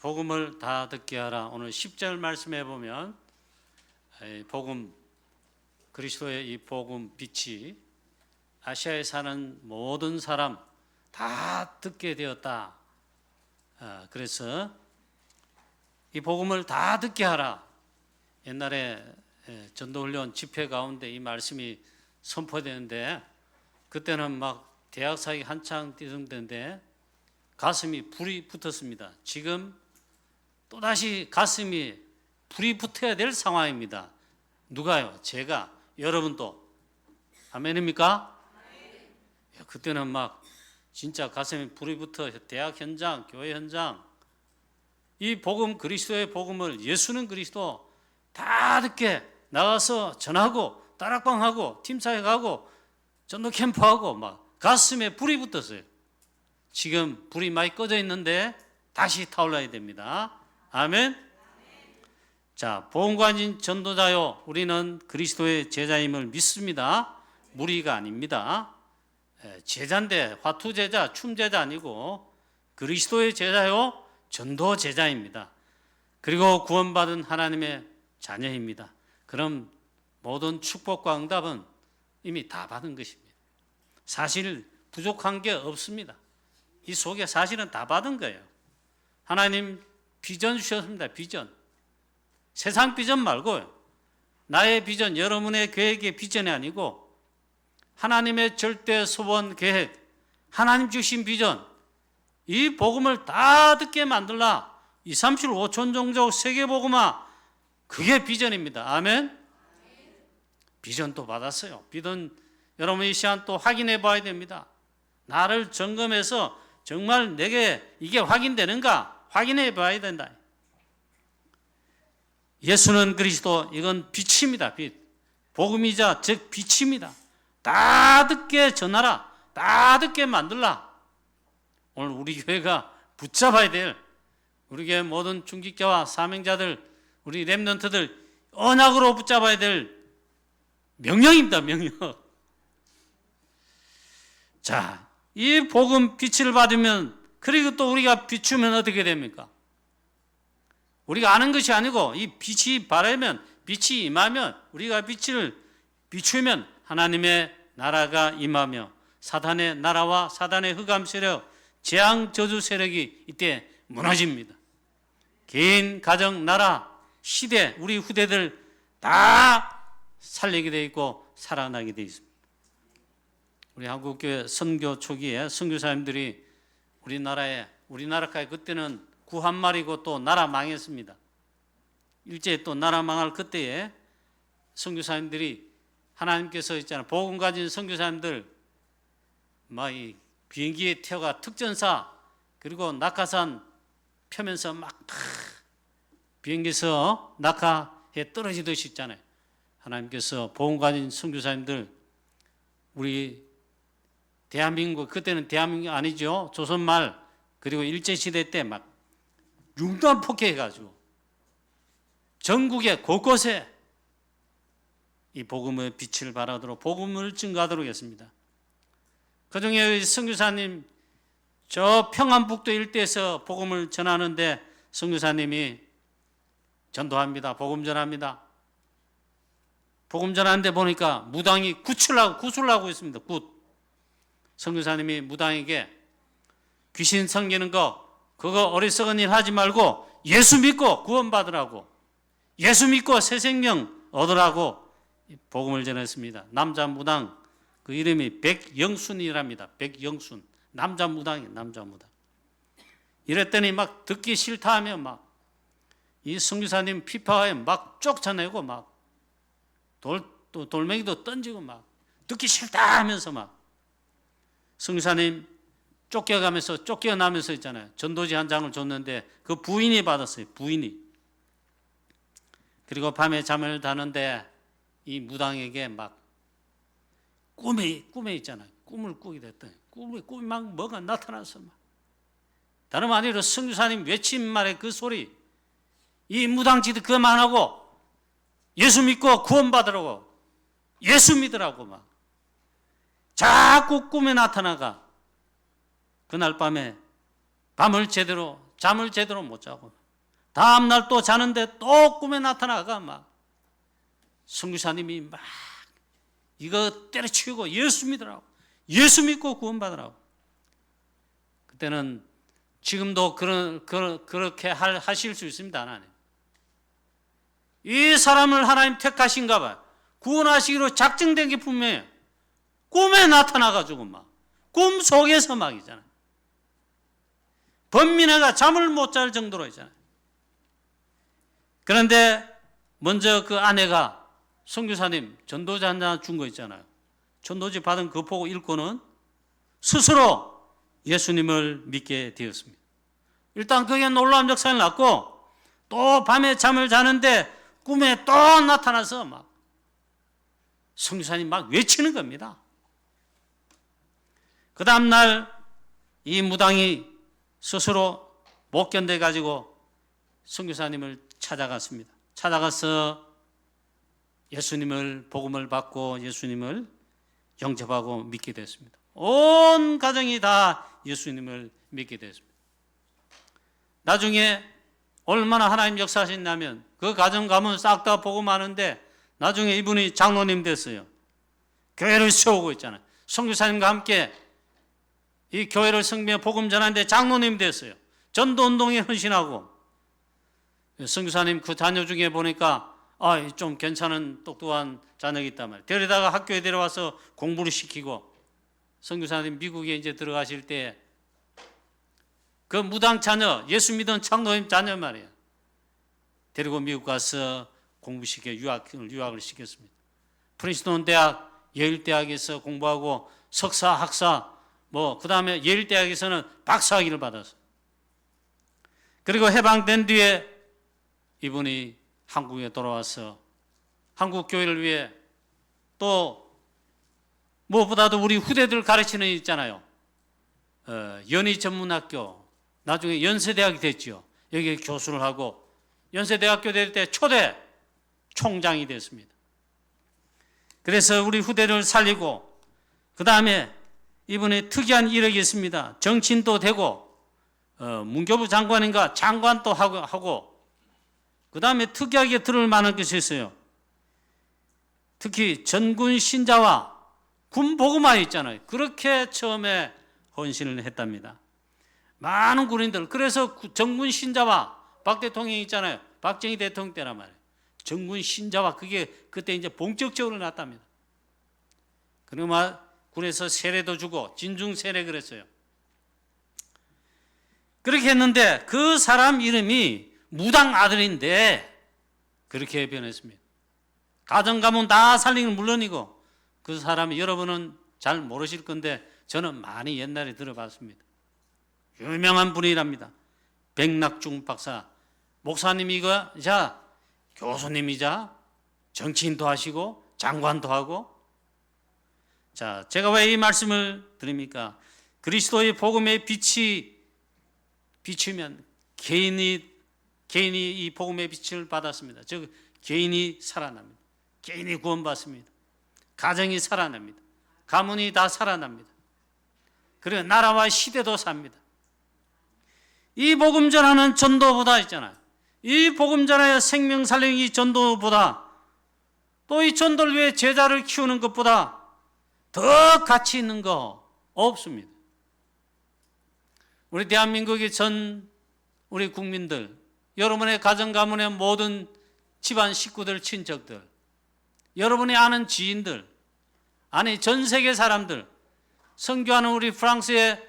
복음을 다 듣게 하라. 오늘 10절 말씀해 보면 복음, 그리스도의 이 복음 빛이 아시아에 사는 모든 사람 다 듣게 되었다. 그래서 이 복음을 다 듣게 하라. 옛날에 전도훈련 집회 가운데 이 말씀이 선포되는데 그때는 막 대학 사역이 한창 뛰던 때인데 가슴이 불이 붙었습니다. 지금 또다시 가슴이 불이 붙어야 될 상황입니다. 누가요? 제가, 여러분도. 아멘입니까? 그때는 막 진짜 가슴에 불이 붙어 대학 현장, 교회 현장, 이 복음, 그리스도의 복음을, 예수는 그리스도 다 듣게 나가서 전하고 다락방하고 팀사역하고 전도 캠프하고 막 가슴에 불이 붙었어요. 지금 불이 많이 꺼져 있는데 다시 타올라야 됩니다. 아멘. 자, 복음가진 전도자요, 우리는 그리스도의 제자임을 믿습니다. 무리가 아닙니다. 제자인데 화투 제자, 춤 제자 아니고 그리스도의 제자요, 전도 제자입니다. 그리고 구원받은 하나님의 자녀입니다. 그럼 모든 축복과 응답은 이미 다 받은 것입니다. 사실 부족한 게 없습니다. 이 속에 사실은 다 받은 거예요. 하나님 비전 주셨습니다. 비전. 세상 비전 말고요. 나의 비전, 여러분의 계획의 비전이 아니고 하나님의 절대 소원 계획, 하나님 주신 비전, 이 복음을 다 듣게 만들라. 237 5천 종족 세계복음화, 그게 비전입니다. 아멘. 비전도 받았어요. 비전 여러분 이 시간 또 확인해 봐야 됩니다. 나를 점검해서 정말 내게 이게 확인되는가 확인해 봐야 된다. 예수는 그리스도, 이건 빛입니다. 빛. 복음이자 즉 빛입니다. 다 듣게 전하라. 다 듣게 만들라. 오늘 우리 교회가 붙잡아야 될, 우리 교회 모든 중직자와 사명자들, 우리 렘넌트들 언약으로 붙잡아야 될 명령입니다. 명령. 자, 이 복음 빛을 받으면, 그리고 또 우리가 비추면 어떻게 됩니까? 우리가 아는 것이 아니고 이 빛이 바라면, 빛이 임하면, 우리가 빛을 비추면 하나님의 나라가 임하며 사단의 나라와 사단의 흑암 세력, 재앙 저주 세력이 이때 무너집니다. 개인, 가정, 나라, 시대, 우리 후대들 다 살리게 되어 있고 살아나게 되어 있습니다. 우리 한국교회 선교 초기에 선교사님들이 우리나라까지 그때는 구한말이고 또 나라 망했습니다. 일제히 또 나라 망할 그때에 선교사님들이, 하나님께서 있잖아요, 복음 가진 선교사님들 막 이 비행기에 태워가 특전사, 그리고 낙하산 펴면서 막 비행기에서 낙하해 떨어지듯이 있잖아요. 하나님께서 복음 가진 선교사님들, 우리 대한민국, 그때는 대한민국 아니죠, 조선말, 그리고 일제시대 때 막 융단 폭격해가지고 전국의 곳곳에 이 복음의 빛을 발하도록, 복음을 증거하도록 했습니다. 그중에 선교사님, 저 평안북도 일대에서 복음을 전하는데 선교사님이 전도합니다. 복음 전합니다. 복음 전하는데 보니까 무당이 구슬을 하고 있습니다. 선교사님이 무당에게 귀신 섬기는 거, 그거 어리석은 일 하지 말고 예수 믿고 구원받으라고, 예수 믿고 새 생명 얻으라고 복음을 전했습니다. 남자 무당, 그 이름이 백영순이랍니다. 백영순. 남자 무당이에요. 남자 무당. 이랬더니 막 듣기 싫다 하면 막 이 선교사님 피파에 막 쫓아내고 막 돌멩이도 던지고 막 듣기 싫다 하면서 막 선교사님 쫓겨나면서 있잖아요. 전도지 한 장을 줬는데 그 부인이 받았어요. 부인이. 그리고 밤에 잠을 자는데 이 무당에게 막 꿈에 있잖아요. 꿈을 꾸게 됐더니 꿈이 막 뭐가 나타나서 막 다름 아니라 선교사님 외친 말의 그 소리, 이 무당짓 그만하고 예수 믿고 구원받으라고, 예수 믿으라고 막 자꾸 꿈에 나타나가 그날 밤에 밤을 제대로 잠을 제대로 못 자고 다음날 또 자는데 또 꿈에 나타나가 막 선교사님이 막 이거 때려치우고 예수 믿으라고, 예수 믿고 구원받으라고. 그때는 지금도 그렇게 하실 수 있습니다. 하나님, 이 사람을 하나님 택하신가 봐요. 구원하시기로 작정된 게 분명해요. 꿈에 나타나가지고 막 꿈 속에서 막이잖아요. 번민회가 잠을 못 잘 정도로 있잖아요. 그런데 먼저 그 아내가 선교사님 전도지 하나 준 거 있잖아요. 전도지 받은 그 보고 읽고는 스스로 예수님을 믿게 되었습니다. 일단 그게 놀라운 역사를 났고, 또 밤에 잠을 자는데 꿈에 또 나타나서 막 선교사님 막 외치는 겁니다. 그 다음날 이 무당이 스스로 못 견뎌가지고 선교사님을 찾아갔습니다. 찾아가서 예수님을 복음을 받고 예수님을 영접하고 믿게 됐습니다. 온 가정이 다 예수님을 믿게 됐습니다. 나중에 얼마나 하나님 역사하셨냐면 그 가정 가면 싹 다 복음하는데 나중에 이분이 장로님 됐어요. 교회를 세우고 있잖아요. 선교사님과 함께 이 교회를 성명에 복음 전하는데 장로님 됐어요. 전도운동에 헌신하고. 선교사님 그 자녀 중에 보니까 좀 괜찮은 똑똑한 자녀가 있단 말이에요. 데려다가 학교에 데려와서 공부를 시키고, 선교사님 미국에 이제 들어가실 때 그 무당 자녀, 예수 믿은 장로님 자녀 말이에요. 데리고 미국 가서 공부시켜 유학을 시켰습니다. 프린스턴 대학, 예일 대학에서 공부하고 석사, 학사, 그 다음에 예일 대학에서는 박사학위를 받았어요. 그리고 해방된 뒤에 이분이 한국에 돌아와서 한국 교회를 위해 또 무엇보다도 우리 후대들 가르치는 일 있잖아요. 연희전문학교, 나중에 연세대학이 됐죠. 여기 교수를 하고 연세대학교 될 때 초대 총장이 됐습니다. 그래서 우리 후대를 살리고, 그 다음에 이분이 특이한 이력이 있습니다. 정치인도 되고 문교부 장관인가 장관도 하고 그 다음에 특이하게 들을 만한 것이 있어요. 특히 전군 신자와 군 복음화 있잖아요. 그렇게 처음에 헌신을 했답니다. 많은 군인들, 그래서 전군 신자와 박 대통령이 있잖아요. 박정희 대통령 때란 말이에요. 전군 신자와 그게 그때 이제 본격적으로 났답니다. 그리고 군에서 세례도 주고 진중 세례 그랬어요. 그렇게 했는데 그 사람 이름이 무당 아들인데 그렇게 변했습니다. 가정 가문 다 살리는 물론이고, 그 사람이 여러분은 잘 모르실 건데 저는 많이 옛날에 들어봤습니다. 유명한 분이랍니다. 백낙중 박사, 목사님이자 교수님이자 정치인도 하시고 장관도 하고. 자, 제가 왜 이 말씀을 드립니까? 그리스도의 복음의 빛이 비추면 개인이 이 복음의 빛을 받았습니다. 즉 개인이 살아납니다. 개인이 구원받습니다. 가정이 살아납니다. 가문이 다 살아납니다. 그리고 나라와 시대도 삽니다. 이 복음 전하는 전도보다 있잖아요. 이 복음 전하여 생명 살리는 이 전도보다, 또 이 전도를 위해 제자를 키우는 것보다 더 가치 있는 거 없습니다. 우리 대한민국의 우리 국민들, 여러분의 가정 가문의 모든 집안 식구들, 친척들, 여러분이 아는 지인들, 아니 전 세계 사람들, 선교하는 우리 프랑스의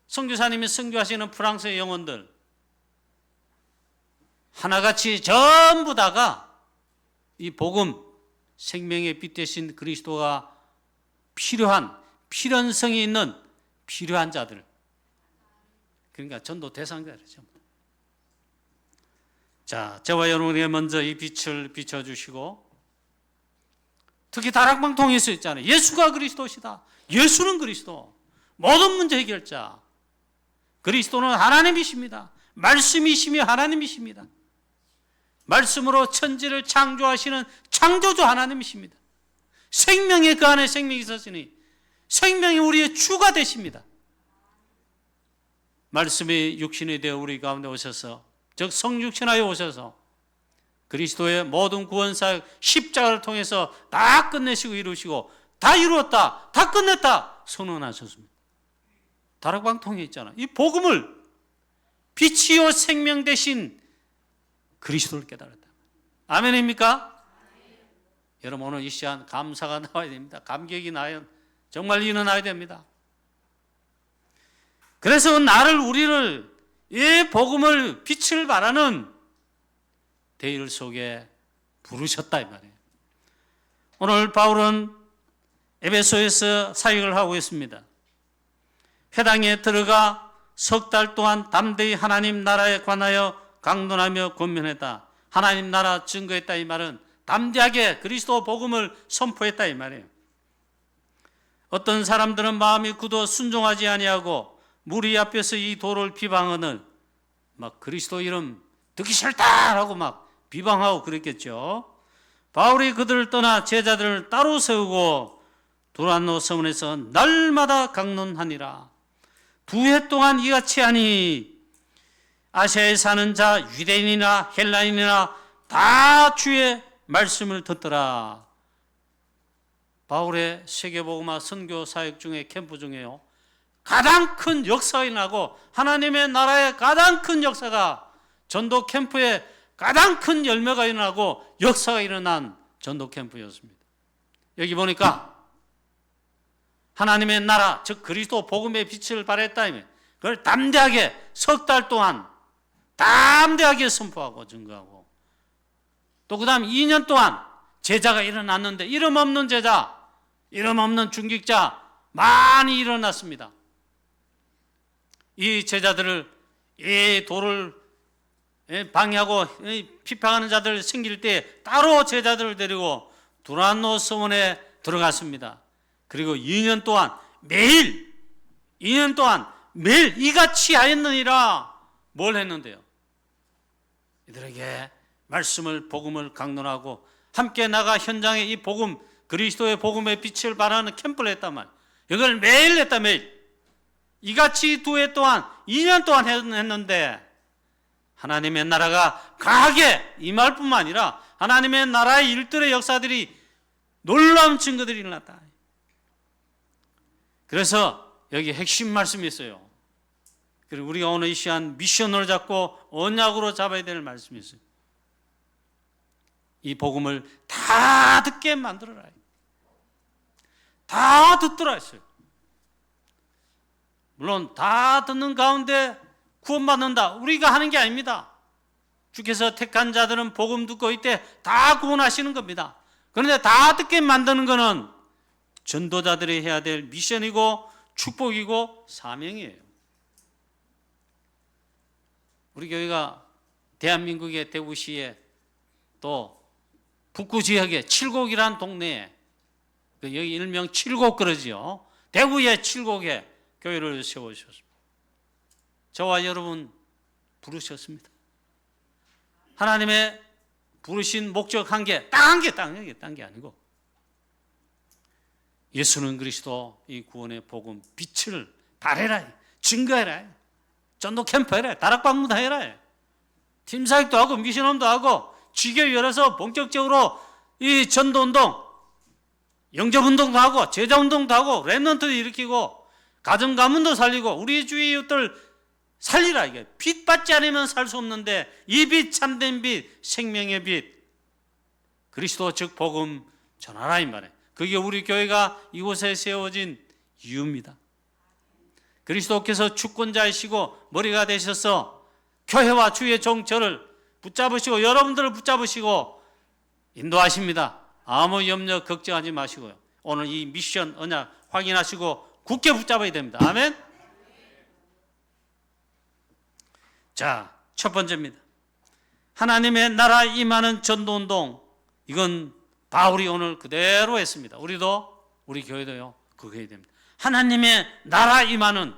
선교사님이 선교하시는 프랑스의 영혼들, 하나같이 전부 다가 이 복음, 생명의 빛 되신 그리스도가 필연성이 있는 필요한 자들, 그러니까 전도 대상자들이죠. 자, 저와 여러분에게 먼저 이 빛을 비춰주시고, 특히 다락방통에서 있잖아요. 예수가 그리스도시다. 예수는 그리스도. 모든 문제 해결자. 그리스도는 하나님이십니다. 말씀이시며 하나님이십니다. 말씀으로 천지를 창조하시는 창조주 하나님이십니다. 생명의 그 안에 생명이 있었으니 생명이 우리의 주가 되십니다. 말씀이 육신이 되어 우리 가운데 오셔서, 즉 성육신하여 오셔서 그리스도의 모든 구원사역 십자가를 통해서 다 끝내시고 이루시고 다 이루었다, 다 끝냈다 선언하셨습니다. 다락방통에 있잖아. 이 복음을, 빛이요 생명 되신 그리스도를 깨달았다. 아멘입니까? 여러분, 오늘 이 시간 감사가 나와야 됩니다. 감격이 나야, 정말 일어나야 됩니다. 그래서 우리를 이 복음을, 빛을 발하는 대일 속에 부르셨다 이 말이에요. 오늘 바울은 에베소에서 사역을 하고 있습니다. 회당에 들어가 석 달 동안 담대히 하나님 나라에 관하여 강론하며 권면했다. 하나님 나라 증거했다 이 말은 담대하게 그리스도 복음을 선포했다 이 말이에요. 어떤 사람들은 마음이 굳어 순종하지 아니하고 무리 앞에서 이 도를 비방하는, 막 그리스도 이름 듣기 싫다라고 막 비방하고 그랬겠죠. 바울이 그들을 떠나 제자들을 따로 세우고 두란노 서원에서 날마다 강론하니라. 2해 동안 이같이 하니 아시아에 사는 자 유대인이나 헬라인이나 다 주의 말씀을 듣더라. 바울의 세계복음화 선교 사역 중에, 캠프 중에요, 가장 큰 역사가 일어나고 하나님의 나라의 가장 큰 역사가, 전도 캠프에 가장 큰 열매가 일어나고 역사가 일어난 전도 캠프였습니다. 여기 보니까 하나님의 나라, 즉 그리스도 복음의 빛을 발했다. 그걸 담대하게 석 달 동안 담대하게 선포하고 증거하고, 또 그 다음 2년 동안 제자가 일어났는데 이름 없는 제자, 이름 없는 중직자 많이 일어났습니다. 이 제자들을, 이 도를 방해하고 비판하는 자들 생길 때 따로 제자들을 데리고 두란노 서원에 들어갔습니다. 그리고 2년 동안 매일 이같이 하였느니라. 뭘 했는데요? 이들에게 말씀을, 복음을 강론하고 함께 나가 현장에 이 복음, 그리스도의 복음의 빛을 발하는 캠프를 했단 말이에요. 이걸 매일 했다, 매일. 이같이 2해 동안, 2년 동안 했는데 하나님의 나라가 강하게 임할 뿐만 아니라 하나님의 나라의 일들의 역사들이, 놀라운 증거들이 일어났다. 그래서 여기 핵심 말씀이 있어요. 그리고 우리가 오늘 이 시간 미션으로 잡고 언약으로 잡아야 될 말씀이 있어요. 이 복음을 다 듣게 만들어라. 다 듣더라 했어요. 물론 다 듣는 가운데 구원받는다, 우리가 하는 게 아닙니다. 주께서 택한 자들은 복음 듣고 이때 다 구원하시는 겁니다. 그런데 다 듣게 만드는 것은 전도자들이 해야 될 미션이고 축복이고 사명이에요. 우리 교회가 대한민국의 대구시에 또 북구 지역에 칠곡이라는 동네에, 여기 일명 칠곡 그러지요. 대구의 칠곡에 교회를 세워주셨습니다. 저와 여러분 부르셨습니다. 하나님의 부르신 목적 한 개, 딴 게 아니고 예수는 그리스도, 이 구원의 복음 빛을 발해라, 증거해라, 전도 캠프 해라, 다락방문 해라, 팀사역도 하고 미션홈도 하고 지교회 열어서 본격적으로 이 전도운동, 영접운동도 하고 제자운동도 하고 렘넌트도 일으키고 가정가문도 살리고 우리 주위 이웃들 살리라. 이게 빛 받지 않으면 살 수 없는데 이 빛, 참된 빛, 생명의 빛, 그리스도 즉 복음 전하라 이 말이에요. 그게 우리 교회가 이곳에 세워진 이유입니다. 그리스도께서 주권자이시고 머리가 되셔서 교회와 주의 종 저를 붙잡으시고 여러분들을 붙잡으시고 인도하십니다. 아무 염려 걱정하지 마시고요. 오늘 이 미션 언약 확인하시고 굳게 붙잡아야 됩니다. 아멘. 자, 첫 번째입니다. 하나님의 나라 임하는 전도운동. 이건 바울이 오늘 그대로 했습니다. 우리도, 우리 교회도요, 그거 해야 됩니다. 하나님의 나라 임하는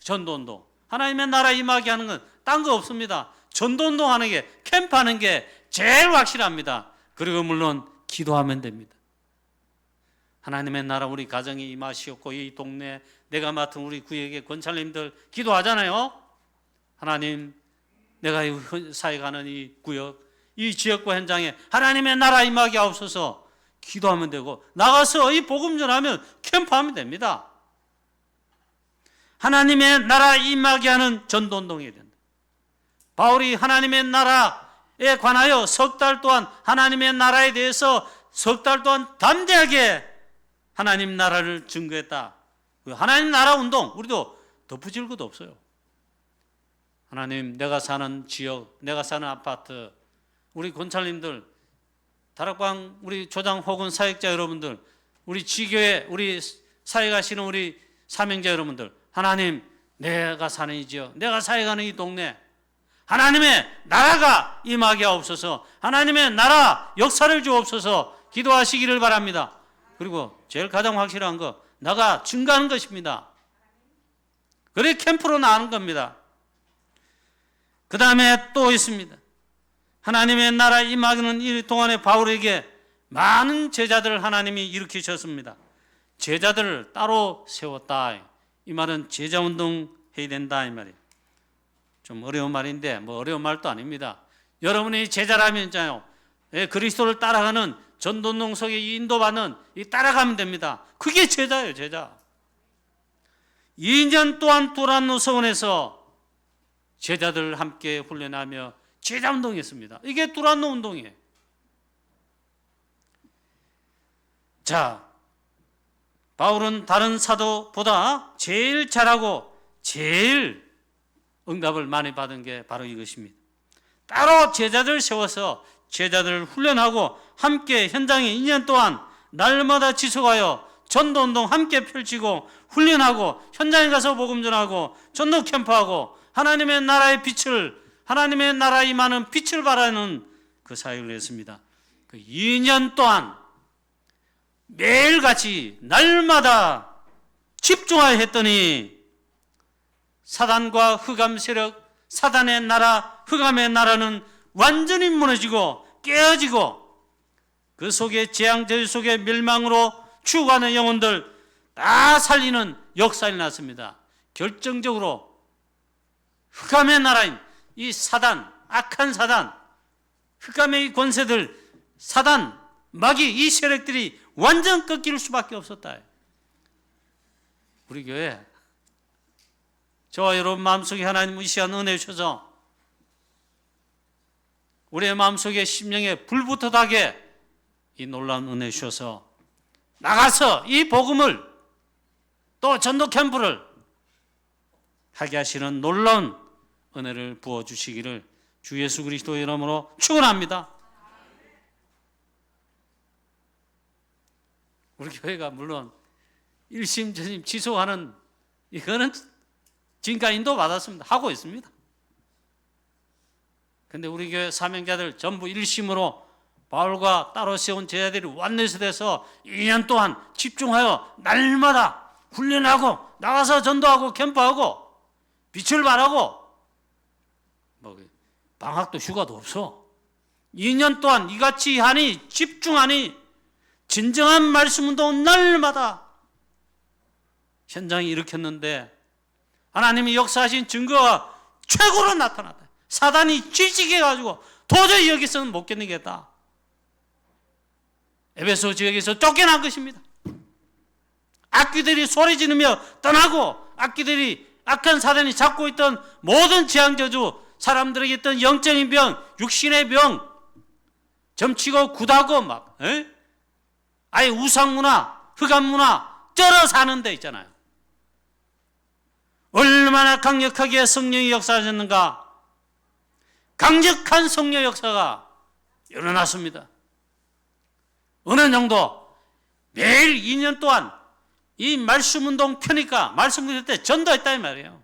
전도운동. 하나님의 나라 임하게 하는 건 딴 거 없습니다. 전도운동 하는 게, 캠프 하는 게 제일 확실합니다. 그리고 물론 기도하면 됩니다. 하나님의 나라 우리 가정에 임하시옵고 이 동네 내가 맡은 우리 구역의 권찰님들 기도하잖아요. 하나님, 내가 이 사회 가는 이 구역, 이 지역과 현장에 하나님의 나라 임하게 하옵소서 기도하면 되고, 나가서 이 복음 전하면 캠프하면 됩니다. 하나님의 나라 임하게 하는 전도운동이 된다. 바울이 하나님의 나라에 관하여 석 달 동안 하나님의 나라에 대해서 석 달 동안 담대하게 하나님 나라를 증거했다. 하나님 나라 운동, 우리도 덧붙일 것도 없어요. 하나님, 내가 사는 지역, 내가 사는 아파트, 우리 권찰님들, 다락방 우리 조장 혹은 사역자 여러분들, 우리 지교회, 우리 사회 가시는 우리 사명자 여러분들, 하나님, 내가 사는 이 지역, 내가 사역하는 이 동네, 하나님의 나라가 임하게 하옵소서, 하나님의 나라 역사를 주옵소서 기도하시기를 바랍니다. 그리고 제일 가장 확실한 거, 나가 증가하는 것입니다. 그래 캠프로 나가는 겁니다. 그 다음에 또 있습니다. 하나님의 나라 임하기는 이 동안에 바울에게 많은 제자들을 하나님이 일으키셨습니다. 제자들을 따로 세웠다. 이 말은 제자운동 해야 된다 이 말이에요. 좀 어려운 말인데 뭐 어려운 말도 아닙니다. 여러분이 제자라면 있잖아요. 그리스도를 따라가는 전도운동 속에 인도받는 이 따라가면 됩니다. 그게 제자예요, 제자. 2년 동안 두란노 서원에서 제자들을 함께 훈련하며 제자운동했습니다. 이게 두란노 운동이에요. 자, 바울은 다른 사도보다 제일 잘하고 제일 응답을 많이 받은 게 바로 이것입니다. 따로 제자들을 세워서 제자들을 훈련하고 함께 현장에 2년 동안 날마다 지속하여 전도운동 함께 펼치고 훈련하고 현장에 가서 복음 전하고 전도 캠프하고 하나님의 나라의 빛을, 하나님의 나라에 임하는 빛을 발하는 그 사역을 했습니다. 그 2년 동안 매일같이 날마다 집중하여 했더니 사단과 흑암 세력, 사단의 나라, 흑암의 나라는 완전히 무너지고 깨어지고 그 속에 재앙 저주 속에 멸망으로 죽어가는 영혼들 다 살리는 역사가 났습니다. 결정적으로 흑암의 나라인 이 사단, 악한 사단, 흑암의 권세들, 사단, 마귀 이 세력들이 완전 꺾일 수밖에 없었다. 우리 교회 저와 여러분 마음속에 하나님 의시한 은혜 주셔서 우리의 마음속에 심령에 불부터 타게 이 놀라운 은혜 주셔서 나가서 이 복음을 또 전도 캠프를 하게 하시는 놀라운 은혜를 부어주시기를 주 예수 그리스도의 이름으로 축원합니다. 우리 교회가 물론 일심전심 지속하는 이거는 지금까지 인도 받았습니다. 하고 있습니다. 근데 우리 교회 사명자들 전부 일심으로 바울과 따로 세운 제자들이 완내서 돼서 2년 동안 집중하여 날마다 훈련하고 나가서 전도하고 캠프하고 빛을 발하고 뭐 방학도 휴가도 없어. 2년 동안 이같이 하니 집중하니 진정한 말씀 운동은 날마다 현장에 일으켰는데 하나님이 역사하신 증거가 최고로 나타났다. 사단이 찌직해가지고 도저히 여기서는 못 견디겠다. 에베소 지역에서 쫓겨난 것입니다. 악귀들이 소리 지르며 떠나고 악귀들이 악한 사단이 잡고 있던 모든 재앙 저주, 사람들에게 있던 영적인 병, 육신의 병, 점치고 굳하고 막 아예 우상문화, 흑암문화 쩔어 사는 데 있잖아요. 얼마나 강력하게 성령이 역사하셨는가. 강력한 성령 역사가 일어났습니다. 어느 정도 매일 2년 동안 이 말씀운동 펴니까 말씀 드릴 때 전도했다 이 말이에요.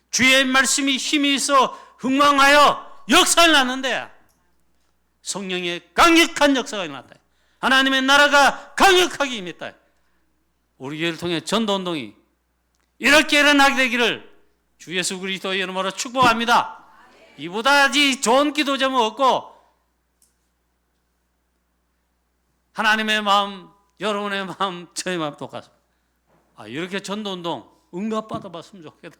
주의 말씀이 힘이 있어 흥망하여 역사를 났는데 성령의 강력한 역사가 일어났다. 하나님의 나라가 강력하게 임했다. 우리 교회를 통해 전도운동이 이렇게 일어나게 되기를 주 예수 그리스도의 이름으로 축복합니다. 이보다 좋은 기도 제목 없고 하나님의 마음, 여러분의 마음, 저의 마음 똑같습니다. 이렇게 전도운동 응답받아봤으면 좋겠다.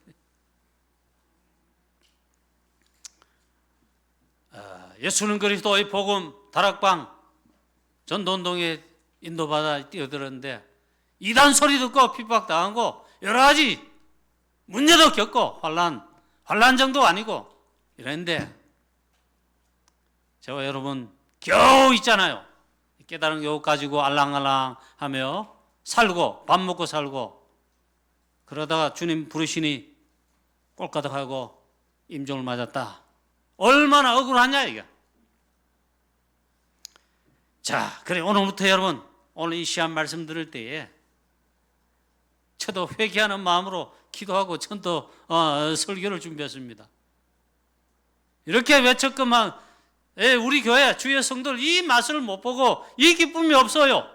예수는 그리스도의 복음 다락방 전도운동에 인도받아 뛰어들었는데 이단 소리 듣고 핍박당하고 여러 가지 문제도 겪고 환란 정도 아니고 이랬는데 저와 여러분 겨우 있잖아요. 깨달은 겨우 가지고 알랑알랑하며 살고 밥 먹고 살고 그러다가 주님 부르시니 꼴까닥하고 임종을 맞았다. 얼마나 억울하냐 이게. 자, 그래 오늘부터 여러분 오늘 이 시한 말씀 들을 때에 저도 회개하는 마음으로 기도하고 전도 설교를 준비했습니다. 이렇게 외쳤건만 우리 교회 주의 성도들 이 맛을 못 보고 이 기쁨이 없어요.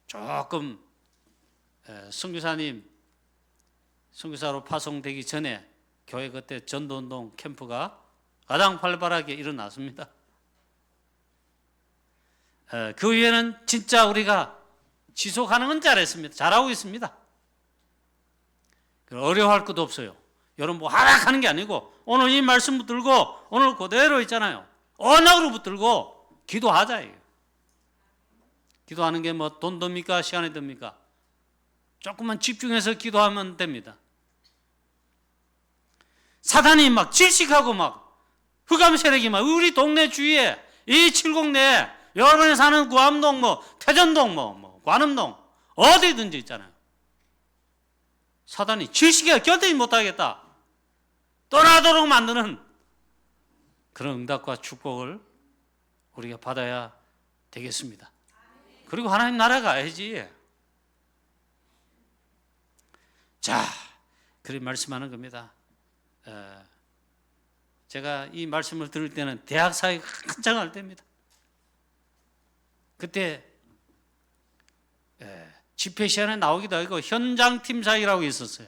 조금 선교사로 파송되기 전에 교회 그때 전도운동 캠프가 가장 활발하게 일어났습니다. 그 위에는 진짜 우리가 지속하는 건 잘했습니다. 잘하고 있습니다. 어려워할 것도 없어요. 여러분 뭐 하락하는 게 아니고 오늘 이 말씀 붙들고 오늘 그대로 있잖아요. 언약으로 붙들고 기도하자 이거. 기도하는 게 뭐 돈 듭니까? 시간이 듭니까? 조금만 집중해서 기도하면 됩니다. 사단이 막 질식하고 막 흑암 세력이 막 우리 동네 주위에 이 칠곡 내에 여러분이 사는 구암동 태전동 관음동 어디든지 있잖아요. 사단이 질식해 견디지 못하겠다. 떠나도록 만드는 그런 응답과 축복을 우리가 받아야 되겠습니다. 그리고 하나님 나라 가야지. 자, 그렇게 말씀하는 겁니다. 제가 이 말씀을 들을 때는 대학 사회가 한창 할 때입니다. 그때 집회 시간에 나오기도 하고 현장팀사이라고 있었어요.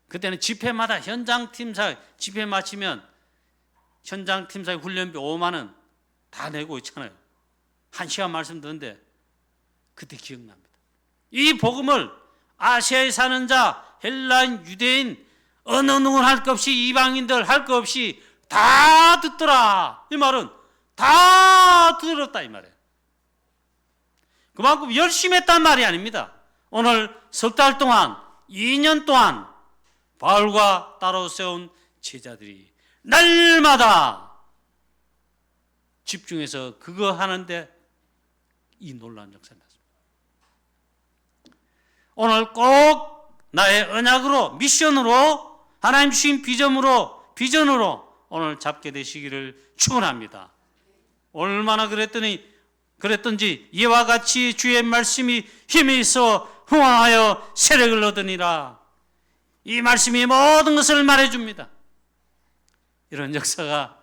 그때는 집회마다 현장팀사 집회 마치면 현장팀사의 훈련비 5만 원 다 내고 있잖아요. 1시간 말씀 듣는데 그때 기억납니다. 이 복음을 아시아에 사는 자, 헬라인, 유대인 어느 누군 할 것 없이 이방인들 할 것 없이 다 듣더라. 이 말은 다 들었다 이 말이에요. 그만큼 열심히 했단 말이 아닙니다. 오늘 석 달 동안 2년 동안 바울과 따로 세운 제자들이 날마다 집중해서 그거 하는데 이 놀라운 역사가 났습니다. 오늘 꼭 나의 언약으로 미션으로 하나님 주신 비전으로 오늘 잡게 되시기를 축원합니다. 얼마나 그랬던지 이와 같이 주의 말씀이 힘이 있어 흥황하여 세력을 얻으니라. 이 말씀이 모든 것을 말해줍니다. 이런 역사가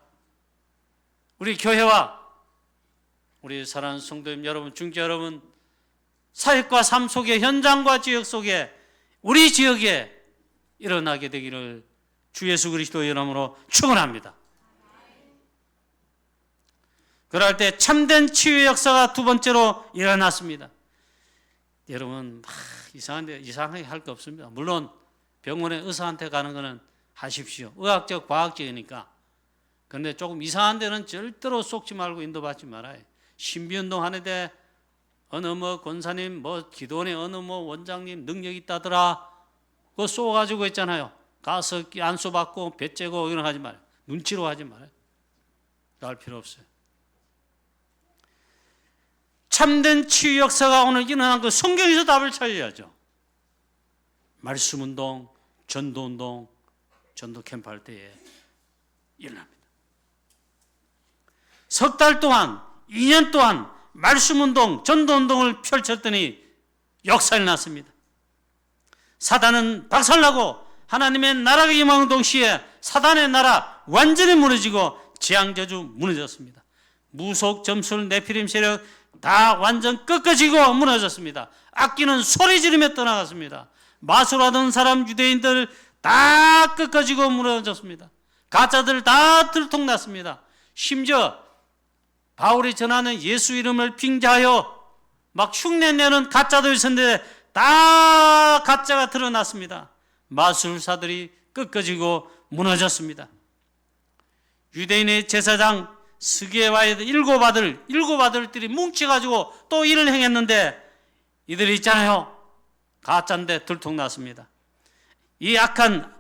우리 교회와 우리 사랑하는 성도님 여러분, 중재 여러분, 사역과 삶 속에 현장과 지역 속에 우리 지역에 일어나게 되기를 주 예수 그리스도의 이름으로 축원합니다. 그럴 때 참된 치유의 역사가 두 번째로 일어났습니다. 여러분 이상하게 할 거 없습니다. 물론 병원에 의사한테 가는 거는 하십시오. 의학적 과학적이니까. 그런데 조금 이상한 데는 절대로 속지 말고 인도받지 말아요. 신비운동 하는데 어느 권사님 기도원의 어느 원장님 능력 있다더라 그거 쏘가지고 있잖아요. 가서 안수 받고 배 째고 이런 거 하지 말아요. 눈치로 하지 말아요. 할 필요 없어요. 참된 치유 역사가 오늘 일어난 거 성경에서 답을 찾아야죠. 말씀운동, 전도운동, 전도 캠프 할 때에 일어납니다. 석 달 동안, 2년 동안 말씀운동, 전도운동을 펼쳤더니 역사가 났습니다. 사단은 박살나고 하나님의 나라가 임하는 동시에 사단의 나라 완전히 무너지고 재앙저주 무너졌습니다. 무속, 점술, 네피림 세력 다 완전 꺾어지고 무너졌습니다. 악기는 소리 지르며 떠나갔습니다. 마술하던 사람 유대인들 다 꺾어지고 무너졌습니다. 가짜들 다 들통났습니다. 심지어 바울이 전하는 예수 이름을 빙자하여 막 흉내내는 가짜도 있었는데 다 가짜가 드러났습니다. 마술사들이 꺾어지고 무너졌습니다. 유대인의 제사장 스게와의 일곱 아들들이 뭉쳐가지고 또 일을 행했는데 이들이 있잖아요. 가짜인데 들통났습니다. 이 악한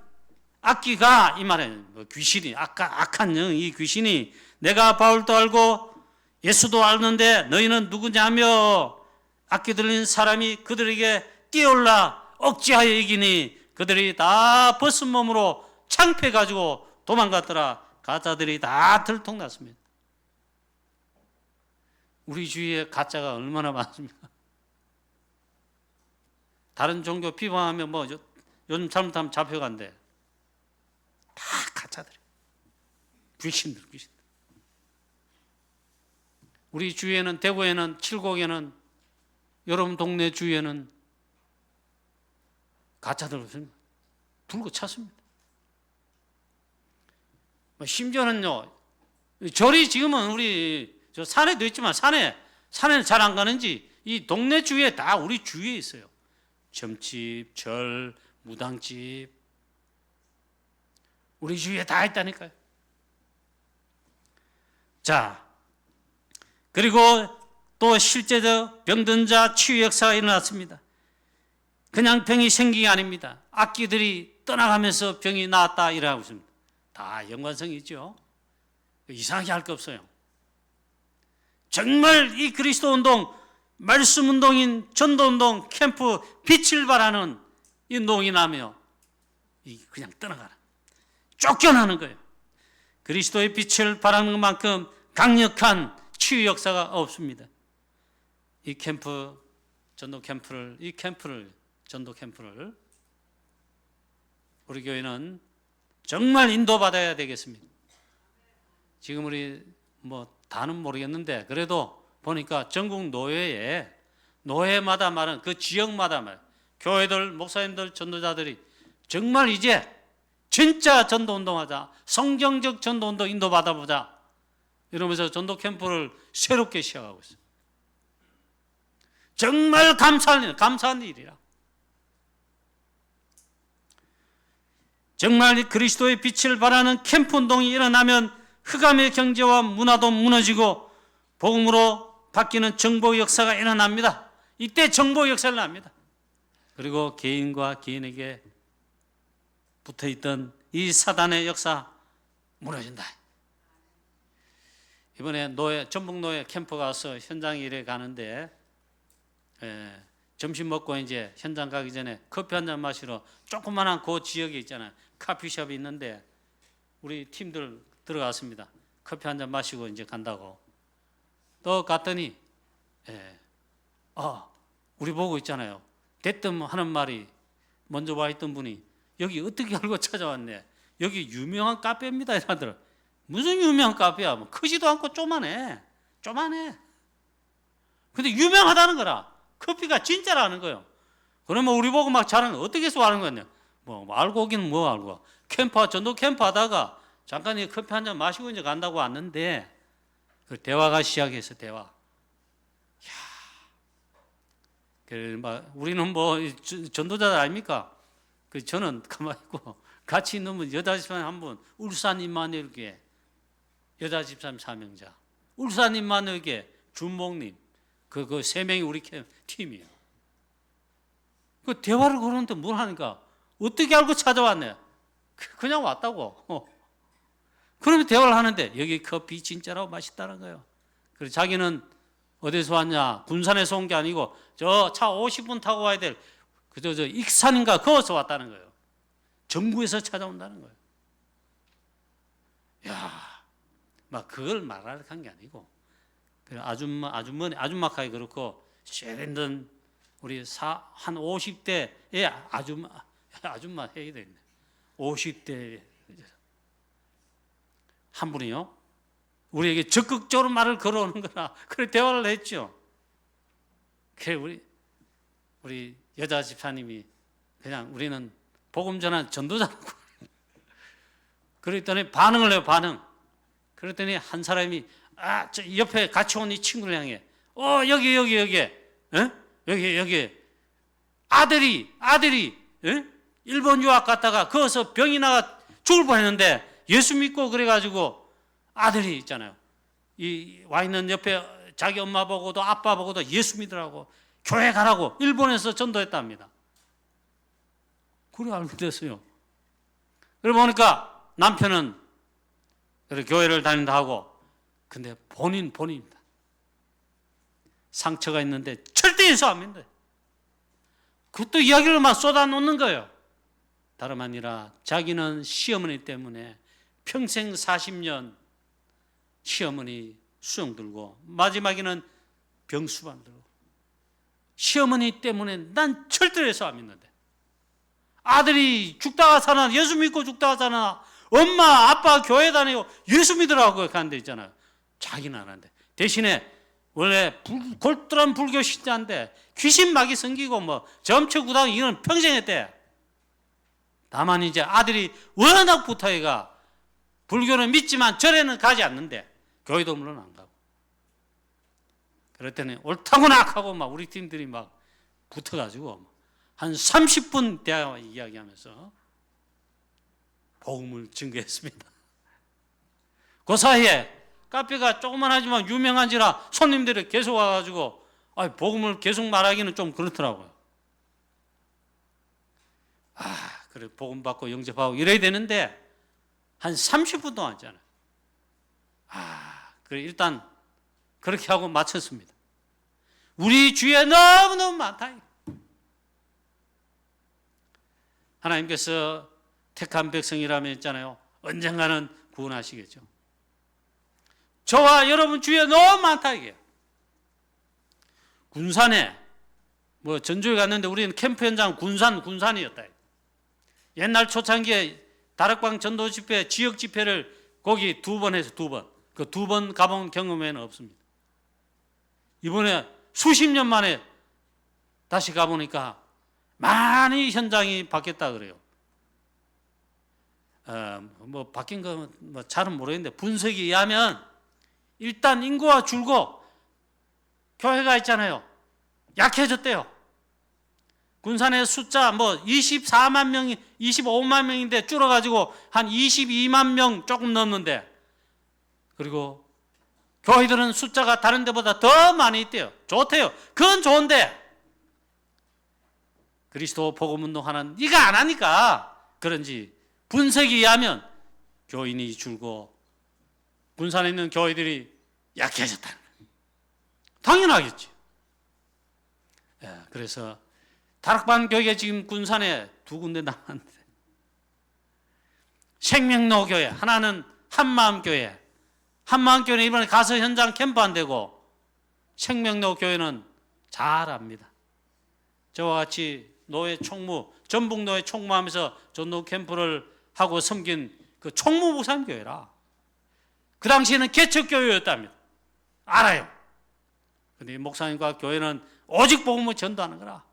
악기가 이 말에 귀신이 악한 영, 이 귀신이 내가 바울도 알고 예수도 알는데 너희는 누구냐며 악기 들린 사람이 그들에게 뛰어올라 억지하여 이기니 그들이 다 벗은 몸으로 창피해가지고 도망갔더라. 가짜들이 다 들통났습니다. 우리 주위에 가짜가 얼마나 많습니까? 다른 종교 비방하면 뭐 요즘 잘못하면 잡혀간대. 다 가짜들이. 귀신들. 우리 주위에는, 대구에는, 칠곡에는, 여러분 동네 주위에는 가짜들 불고 찼습니다. 심지어는요, 절이 지금은 우리 저 산에도 있지만 산에는 잘 안 가는지 이 동네 주위에 다 우리 주위에 있어요. 점집, 절, 무당집, 우리 주위에 다 있다니까요. 자, 그리고 또 실제적 병든 자 치유 역사가 일어났습니다. 그냥 병이 생긴 게 아닙니다. 악기들이 떠나가면서 병이 나았다 이라고 있습니다. 다 연관성이 있죠. 이상하게 할 거 없어요. 정말 이 그리스도 운동, 말씀 운동인 전도 운동, 캠프, 빛을 발하는 이 운동이 나며 그냥 떠나가는, 쫓겨나는 거예요. 그리스도의 빛을 발하는 것만큼 강력한 치유 역사가 없습니다. 이 캠프, 전도 캠프를 우리 교회는 정말 인도받아야 되겠습니다. 지금 우리 다는 모르겠는데 그래도 보니까 전국 노회마다 말은 그 지역마다 말 교회들, 목사님들, 전도자들이 정말 이제 진짜 전도운동하자, 성경적 전도운동 인도받아보자 이러면서 전도 캠프를 새롭게 시작하고 있어요. 정말 감사한 일이라. 정말 그리스도의 빛을 발하는 캠프 운동이 일어나면 흑암의 경제와 문화도 무너지고 복음으로 바뀌는 정복 역사가 일어납니다. 이때 정복 역사를 납니다. 그리고 개인과 개인에게 붙어있던 이 사단의 역사 무너진다. 이번에 전북노예 캠프 가서 현장 일에 가는데 점심 먹고 이제 현장 가기 전에 커피 한 잔 마시러 조그만한 그 지역에 있잖아요. 커피숍이 있는데 우리 팀들 들어갔습니다. 커피 한 잔 마시고 이제 간다고. 또 갔더니 우리 보고 있잖아요. 대뜸 하는 말이 먼저 와 있던 분이 여기 어떻게 알고 찾아왔네. 여기 유명한 카페입니다. 이러더라. 무슨 유명한 카페야. 뭐 크지도 않고 쪼만해. 근데 유명하다는 거라. 커피가 진짜라는 거예요. 그러면 우리 보고 막 자랑해. 어떻게 해서 하는 거냐. 알고 오기는 알고. 전도 캠프 하다가 잠깐 커피 한 잔 마시고 이제 간다고 왔는데 그 대화가 시작했어. 대화. 우리는 전도자들 아닙니까? 저는 가만히 있고 같이 있는 분 여자 집사님 한 분, 울산 임마누엘교회 여자 집사님 사명자, 울산 임마누엘교회 준목님, 그 세 명이 우리 팀이에요. 그 대화를 걸었는데 뭘 하니까 어떻게 알고 찾아왔네? 그냥 왔다고. 그러면 대화를 하는데 여기 커피 진짜라고 맛있다는 거예요. 그래서 자기는 어디서 왔냐? 군산에서 온 게 아니고 저 차 50분 타고 와야 될 저 익산인가 거기서 왔다는 거예요. 전국에서 찾아온다는 거예요. 막 그걸 말하는 게 아니고 아줌마까지 그렇고 세련된 우리 한 50대의 아줌마 해야 되겠네. 50대 한 분이요. 우리에게 적극적으로 말을 걸어오는 거라. 그래 대화를 했죠. 그래 우리 여자 집사님이 그냥 우리는 복음 전한 전도자라고. 그랬더니 반응을 해요. 그랬더니 한 사람이 저 옆에 같이 온 이 친구를 향해 여기 예? 여기 아들이 예? 일본 유학 갔다가 거기서 병이 나가 죽을 뻔했는데 예수 믿고 그래가지고 아들이 있잖아요. 이 와 있는 옆에 자기 엄마 보고도 아빠 보고도 예수 믿으라고 교회 가라고 일본에서 전도했답니다. 그래 알게 됐어요. 그러고 보니까 남편은 교회를 다닌다 하고 근데 본인입니다. 상처가 있는데 절대 예수 안 믿는다. 그것도 이야기를 막 쏟아놓는 거예요. 다름 아니라 자기는 시어머니 때문에 평생 40년 시어머니 수영 들고 마지막에는 병수반 들고 시어머니 때문에 난 절대 예수 안 믿는데 아들이 죽다가 사나 예수 믿고 죽다가 사나 엄마 아빠 교회 다니고 예수 믿으라고 하는데 있잖아요. 자기는 안 한대. 대신에 원래 골똘한 불교 신자인데 귀신 마귀 섬기고 뭐 점처구당 이런 평생 했대. 다만 이제 아들이 워낙 붙어이가 불교는 믿지만 절에는 가지 않는데 교회도 물론 안 가고 그랬더니 옳다고 낙하고 막 우리 팀들이 막 붙어가지고 한 30분 대화 이야기하면서 복음을 증거했습니다. 그 사이에 카페가 조그만 하지만 유명한지라 손님들이 계속 와가지고 복음을 계속 말하기는 좀 그렇더라고요. 그래 복음 받고 영접하고 이래야 되는데 한 30분 동안 했잖아요. 그래 일단 그렇게 하고 마쳤습니다. 우리 주위에 너무너무 많다. 하나님께서 택한 백성이라면 있잖아요. 언젠가는 구원하시겠죠. 저와 여러분 주위에 너무 많다 이게. 군산에 뭐 전주에 갔는데 우리는 캠프 현장 군산이었다. 옛날 초창기에 다락방 전도 집회, 지역 집회를 거기 2번 해서 2번. 그 2번 가본 경험에는 없습니다. 이번에 수십 년 만에 다시 가보니까 많이 현장이 바뀌었다 그래요. 뭐 바뀐 거 뭐 잘은 모르겠는데 분석에 의하면 일단 인구가 줄고 교회가 있잖아요. 약해졌대요. 군산의 숫자 뭐 24만 명이 25만 명인데 줄어가지고 한 22만 명 조금 넘는데 그리고 교회들은 숫자가 다른 데보다 더 많이 있대요. 좋대요. 그건 좋은데 그리스도 복음 운동하는 네가 안 하니까 그런지 분석에 의하면 교인이 줄고 군산에 있는 교회들이 약해졌다는 거예요. 당연하겠지. 그래서 다락방 교회 지금 군산에 2군데 남았는데 생명로 교회 하나는 한마음교회 한마음교회는 이번에 가서 현장 캠프 안 되고 생명로 교회는 잘 압니다. 저와 같이 노예 총무 전북 노예 총무하면서 전도 캠프를 하고 섬긴 그 총무 목사님 교회라. 그 당시에는 개척교회였답니다. 알아요. 근데 목사님과 교회는 오직 복음을 전도하는 거라.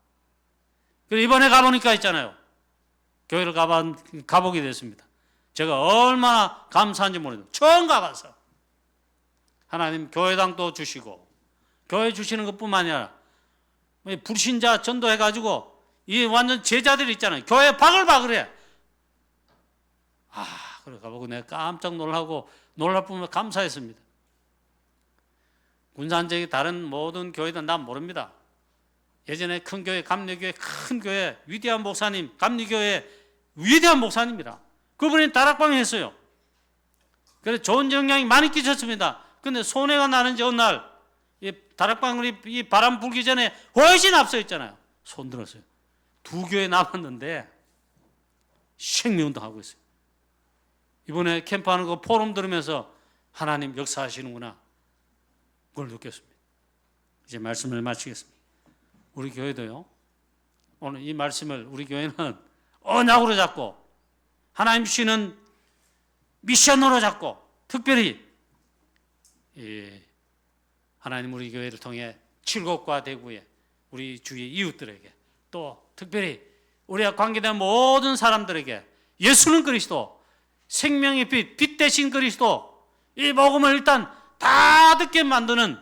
그래서 이번에 가보니까 있잖아요. 교회를 가보게 됐습니다. 제가 얼마나 감사한지 모르겠어요. 처음 가봐서 하나님 교회당도 주시고 교회 주시는 것뿐만 아니라 불신자 전도해가지고 이 완전 제자들이 있잖아요. 교회 바글바글해. 그래 가보고 내가 깜짝 놀랄 뿐만 감사했습니다. 군산 지역의 다른 모든 교회는 난 모릅니다. 예전에 큰 교회, 감리교회, 큰 교회, 위대한 목사님, 감리교회 위대한 목사님이라. 그분이 다락방에 했어요. 그래서 좋은 영향이 많이 끼쳤습니다. 근데 손해가 나는지 어느 날, 이 다락방이 이 바람 불기 전에 훨씬 앞서 있잖아요. 손 들었어요. 2교회 남았는데 생명운동 하고 있어요. 이번에 캠프하는 거 포럼 들으면서 하나님 역사하시는구나. 그걸 느꼈습니다. 이제 말씀을 마치겠습니다. 우리 교회도요. 오늘 이 말씀을 우리 교회는 언약으로 잡고 하나님 주시는 미션으로 잡고 특별히 하나님 우리 교회를 통해 칠곡과 대구에 우리 주위 이웃들에게 또 특별히 우리와 관계된 모든 사람들에게 예수는 그리스도 생명의 빛 대신 그리스도 이 복음을 일단 다 듣게 만드는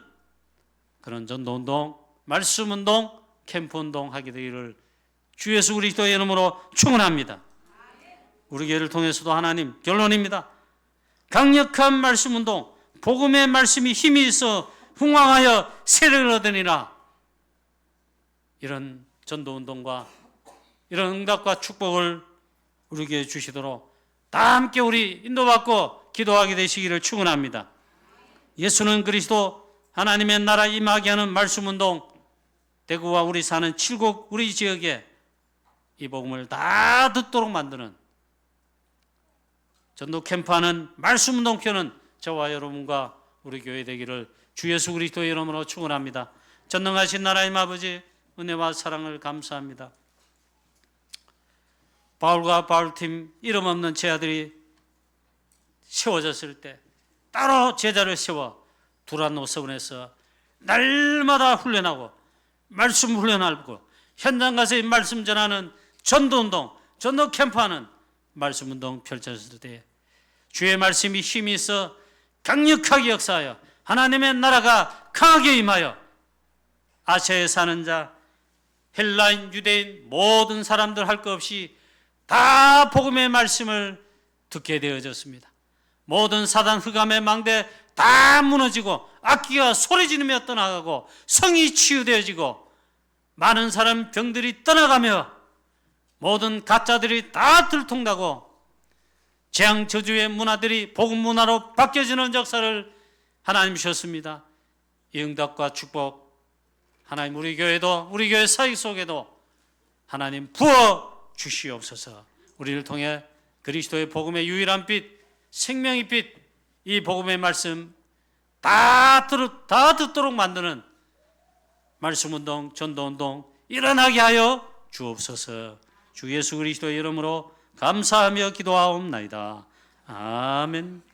그런 전도운동 말씀 운동, 캠프 운동 하게 되기를 주 예수 그리스도의 이름으로 축원합니다. 우리 교회를 통해서도 하나님, 결론입니다. 강력한 말씀 운동, 복음의 말씀이 힘이 있어 흥왕하여 세력을 얻으니라. 이런 전도 운동과 이런 응답과 축복을 우리 교회에 주시도록 다 함께 우리 인도받고 기도하게 되시기를 축원합니다. 예수는 그리스도, 하나님의 나라 임하게 하는 말씀 운동, 대구와 우리 사는 칠곡 우리 지역에 이 복음을 다 듣도록 만드는 전도 캠프하는 말씀 운동표는 저와 여러분과 우리 교회 되기를 주 예수 그리스도의 이름으로 축원합니다. 전능하신 나라의 아버지, 은혜와 사랑을 감사합니다. 바울과 바울팀 이름 없는 제 아들이 세워졌을 때 따로 제자를 세워 두란노서원에서 날마다 훈련하고 말씀 훈련하고 현장 가서 이 말씀 전하는 전도운동, 전도 캠프하는 말씀운동 펼쳤을 때 주의 말씀이 힘이 있어 강력하게 역사하여 하나님의 나라가 강하게 임하여 아시아에 사는 자, 헬라인, 유대인 모든 사람들 할 것 없이 다 복음의 말씀을 듣게 되어졌습니다. 모든 사단 흑암의 망대 다 무너지고 악기가 소리 지르며 떠나가고 성이 치유되어지고 많은 사람 병들이 떠나가며 모든 가짜들이 다 들통나고 재앙 저주의 문화들이 복음 문화로 바뀌어지는 역사를 하나님 주셨습니다. 이 응답과 축복 하나님 우리 교회도 우리 교회 사역 속에도 하나님 부어 주시옵소서. 우리를 통해 그리스도의 복음의 유일한 빛, 생명의 빛, 이 복음의 말씀 다 듣도록 만드는 말씀운동, 전도운동 일어나게 하여 주옵소서. 주 예수 그리스도의 이름으로 감사하며 기도하옵나이다. 아멘.